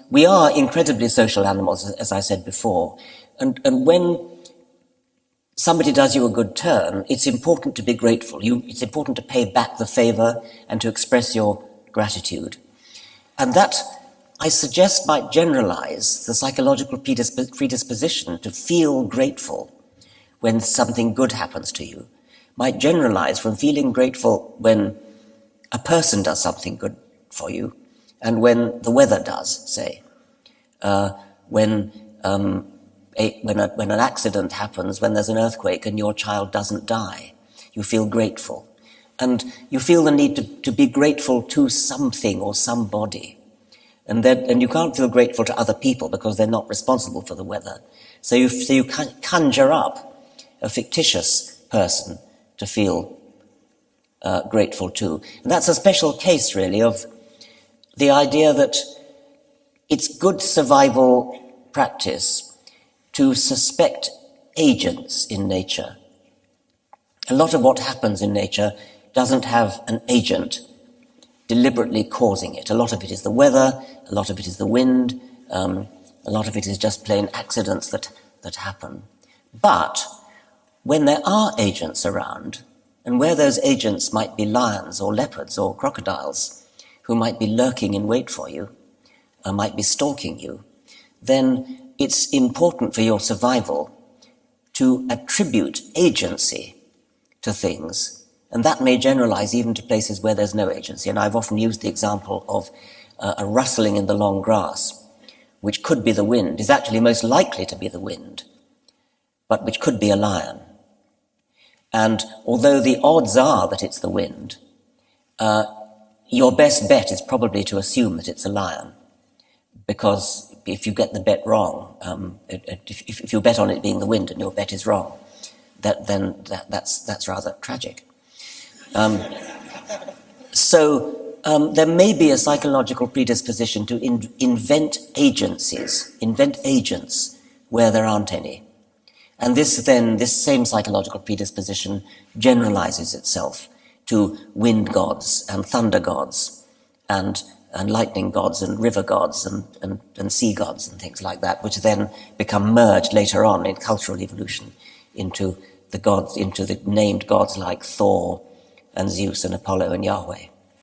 We are incredibly social animals, as I said before. And when somebody does you a good turn, it's important to be grateful. It's important to pay back the favor and to express your gratitude. And that, I suggest, might generalize the psychological predisposition to feel grateful when something good happens to you. Might generalize from feeling grateful when a person does something good for you and when the weather does, say. When an accident happens, when there's an earthquake and your child doesn't die, you feel grateful. And you feel the need to be grateful to something or somebody. And you can't feel grateful to other people because they're not responsible for the weather. So you conjure up a fictitious person to feel grateful to. And that's a special case, really, of the idea that it's good survival practice to suspect agents in nature. A lot of what happens in nature doesn't have an agent deliberately causing it. A lot of it is the weather, a lot of it is the wind, a lot of it is just plain accidents that happen. But when there are agents around, and where those agents might be lions or leopards or crocodiles, who might be lurking in wait for you, or might be stalking you, then it's important for your survival to attribute agency to things. And that may generalize even to places where there's no agency. And I've often used the example of a rustling in the long grass, which could be the wind, is actually most likely to be the wind, but which could be a lion. And although the odds are that it's the wind, your best bet is probably to assume that it's a lion, because if you get the bet wrong, if you bet on it being the wind and your bet is wrong, that's rather tragic. So there may be a psychological predisposition to invent agents where there aren't any. And this same psychological predisposition generalizes itself to wind gods and thunder gods and lightning gods and river gods and sea gods and things like that, which then become merged later on in cultural evolution into the named gods like Thor and Zeus and Apollo and Yahweh.